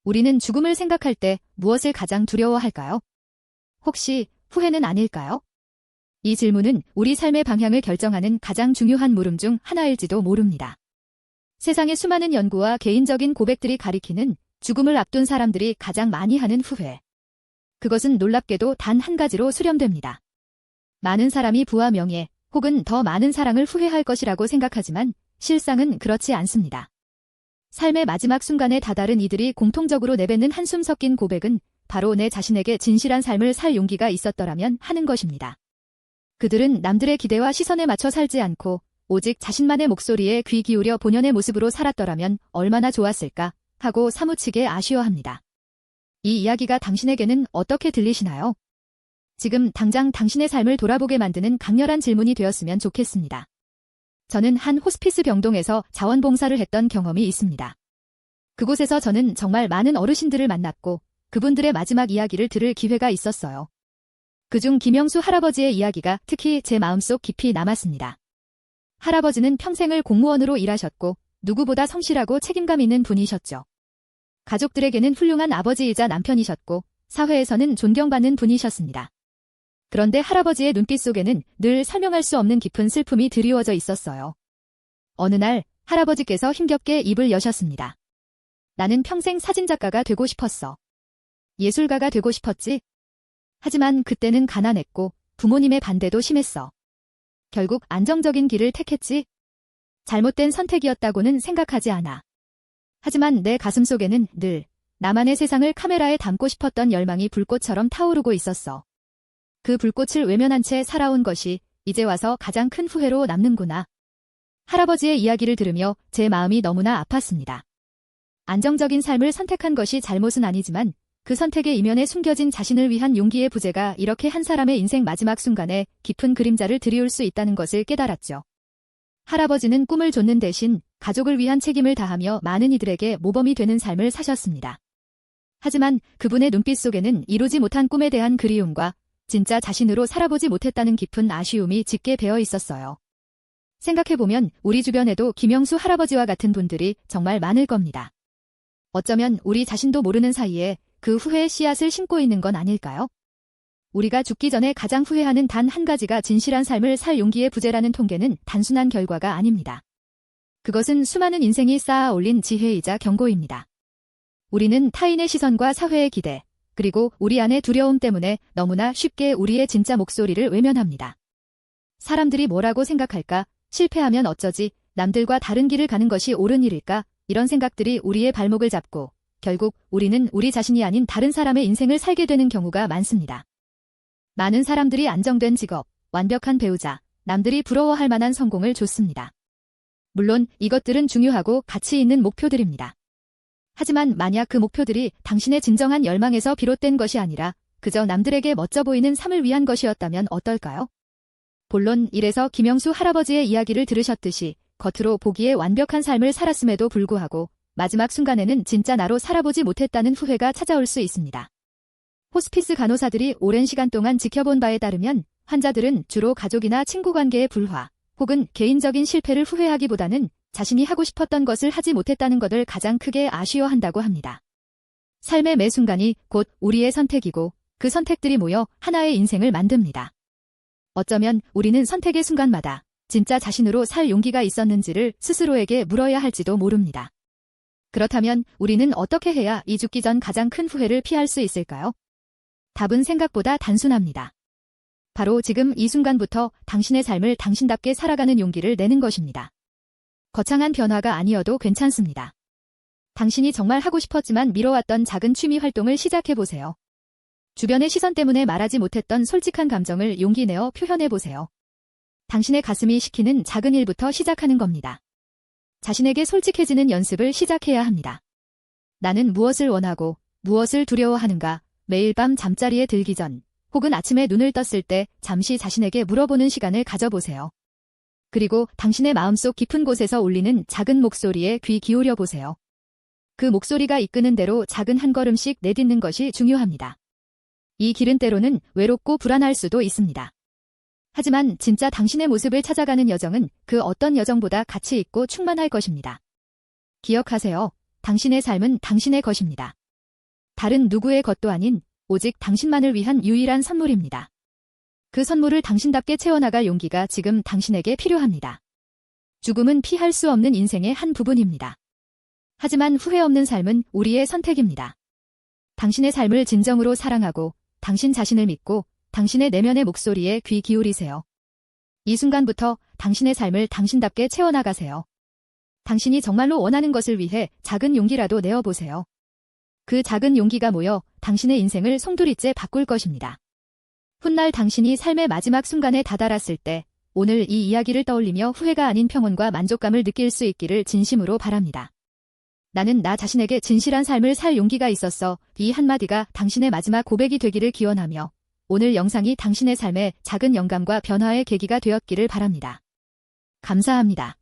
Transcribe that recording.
우리는 죽음을 생각할 때 무엇을 가장 두려워할까요? 혹시 후회는 아닐까요? 이 질문은 우리 삶의 방향을 결정하는 가장 중요한 물음 중 하나일지도 모릅니다. 세상의 수많은 연구와 개인적인 고백들이 가리키는 죽음을 앞둔 사람들이 가장 많이 하는 후회. 그것은 놀랍게도 단 한 가지로 수렴됩니다. 많은 사람이 부와 명예, 혹은 더 많은 사랑을 후회할 것이라고 생각하지만 실상은 그렇지 않습니다. 삶의 마지막 순간에 다다른 이들이 공통적으로 내뱉는 한숨 섞인 고백은 바로 내 자신에게 진실한 삶을 살 용기가 있었더라면 하는 것입니다. 그들은 남들의 기대와 시선에 맞춰 살지 않고 오직 자신만의 목소리에 귀 기울여 본연의 모습으로 살았더라면 얼마나 좋았을까 하고 사무치게 아쉬워합니다. 이 이야기가 당신에게는 어떻게 들리시나요? 지금 당장 당신의 삶을 돌아보게 만드는 강렬한 질문이 되었으면 좋겠습니다. 저는 한 호스피스 병동에서 자원봉사를 했던 경험이 있습니다. 그곳에서 저는 정말 많은 어르신들을 만났고 그분들의 마지막 이야기를 들을 기회가 있었어요. 그중 김영수 할아버지의 이야기가 특히 제 마음속 깊이 남았습니다. 할아버지는 평생을 공무원으로 일하셨고 누구보다 성실하고 책임감 있는 분이셨죠. 가족들에게는 훌륭한 아버지이자 남편이셨고 사회에서는 존경받는 분이셨습니다. 그런데 할아버지의 눈빛 속에는 늘 설명할 수 없는 깊은 슬픔이 드리워져 있었어요. 어느 날 할아버지께서 힘겹게 입을 여셨습니다. 나는 평생 사진작가가 되고 싶었어. 예술가가 되고 싶었지. 하지만 그때는 가난했고 부모님의 반대도 심했어. 결국 안정적인 길을 택했지. 잘못된 선택이었다고는 생각하지 않아. 하지만 내 가슴속에는 늘 나만의 세상을 카메라에 담고 싶었던 열망이 불꽃처럼 타오르고 있었어. 그 불꽃을 외면한 채 살아온 것이 이제 와서 가장 큰 후회로 남는구나. 할아버지의 이야기를 들으며 제 마음이 너무나 아팠습니다. 안정적인 삶을 선택한 것이 잘못은 아니지만 그 선택의 이면에 숨겨진 자신을 위한 용기의 부재가 이렇게 한 사람의 인생 마지막 순간에 깊은 그림자를 드리울 수 있다는 것을 깨달았죠. 할아버지는 꿈을 좇는 대신 가족을 위한 책임을 다하며 많은 이들에게 모범이 되는 삶을 사셨습니다. 하지만 그분의 눈빛 속에는 이루지 못한 꿈에 대한 그리움과 진짜 자신으로 살아보지 못했다는 깊은 아쉬움이 짙게 배어 있었어요. 생각해보면 우리 주변에도 김영수 할아버지와 같은 분들이 정말 많을 겁니다. 어쩌면 우리 자신도 모르는 사이에 그 후회의 씨앗을 심고 있는 건 아닐까요? 우리가 죽기 전에 가장 후회하는 단 한 가지가 진실한 삶을 살 용기의 부재라는 통계는 단순한 결과가 아닙니다. 그것은 수많은 인생이 쌓아 올린 지혜이자 경고입니다. 우리는 타인의 시선과 사회의 기대, 그리고 우리 안의 두려움 때문에 너무나 쉽게 우리의 진짜 목소리를 외면합니다. 사람들이 뭐라고 생각할까? 실패하면 어쩌지? 남들과 다른 길을 가는 것이 옳은 일일까? 이런 생각들이 우리의 발목을 잡고 결국 우리는 우리 자신이 아닌 다른 사람의 인생을 살게 되는 경우가 많습니다. 많은 사람들이 안정된 직업, 완벽한 배우자, 남들이 부러워할 만한 성공을 좇습니다. 물론 이것들은 중요하고 가치 있는 목표들입니다. 하지만 만약 그 목표들이 당신의 진정한 열망에서 비롯된 것이 아니라 그저 남들에게 멋져 보이는 삶을 위한 것이었다면 어떨까요? 본론 1에서 김영수 할아버지의 이야기를 들으셨듯이 겉으로 보기에 완벽한 삶을 살았음에도 불구하고 마지막 순간에는 진짜 나로 살아보지 못했다는 후회가 찾아올 수 있습니다. 호스피스 간호사들이 오랜 시간 동안 지켜본 바에 따르면 환자들은 주로 가족이나 친구 관계의 불화 혹은 개인적인 실패를 후회하기보다는 자신이 하고 싶었던 것을 하지 못했다는 것을 가장 크게 아쉬워한다고 합니다. 삶의 매 순간이 곧 우리의 선택이고 그 선택들이 모여 하나의 인생을 만듭니다. 어쩌면 우리는 선택의 순간마다 진짜 자신으로 살 용기가 있었는지를 스스로에게 물어야 할지도 모릅니다. 그렇다면 우리는 어떻게 해야 이 죽기 전 가장 큰 후회를 피할 수 있을까요? 답은 생각보다 단순합니다. 바로 지금 이 순간부터 당신의 삶을 당신답게 살아가는 용기를 내는 것입니다. 거창한 변화가 아니어도 괜찮습니다. 당신이 정말 하고 싶었지만 미뤄왔던 작은 취미 활동을 시작해보세요. 주변의 시선 때문에 말하지 못했던 솔직한 감정을 용기 내어 표현해보세요. 당신의 가슴이 시키는 작은 일부터 시작하는 겁니다. 자신에게 솔직해지는 연습을 시작해야 합니다. 나는 무엇을 원하고 무엇을 두려워하는가? 매일 밤 잠자리에 들기 전 혹은 아침에 눈을 떴을 때 잠시 자신에게 물어보는 시간을 가져보세요. 그리고 당신의 마음속 깊은 곳에서 울리는 작은 목소리에 귀 기울여 보세요. 그 목소리가 이끄는 대로 작은 한 걸음씩 내딛는 것이 중요합니다. 이 길은 때로는 외롭고 불안할 수도 있습니다. 하지만 진짜 당신의 모습을 찾아가는 여정은 그 어떤 여정보다 가치 있고 충만할 것입니다. 기억하세요. 당신의 삶은 당신의 것입니다. 다른 누구의 것도 아닌 오직 당신만을 위한 유일한 선물입니다. 그 선물을 당신답게 채워나갈 용기가 지금 당신에게 필요합니다. 죽음은 피할 수 없는 인생의 한 부분입니다. 하지만 후회 없는 삶은 우리의 선택입니다. 당신의 삶을 진정으로 사랑하고 당신 자신을 믿고 당신의 내면의 목소리에 귀 기울이세요. 이 순간부터 당신의 삶을 당신답게 채워나가세요. 당신이 정말로 원하는 것을 위해 작은 용기라도 내어보세요. 그 작은 용기가 모여 당신의 인생을 송두리째 바꿀 것입니다. 훗날 당신이 삶의 마지막 순간에 다다랐을 때 오늘 이 이야기를 떠올리며 후회가 아닌 평온과 만족감을 느낄 수 있기를 진심으로 바랍니다. 나는 나 자신에게 진실한 삶을 살 용기가 있었어. 이 한마디가 당신의 마지막 고백이 되기를 기원하며 오늘 영상이 당신의 삶에 작은 영감과 변화의 계기가 되었기를 바랍니다. 감사합니다.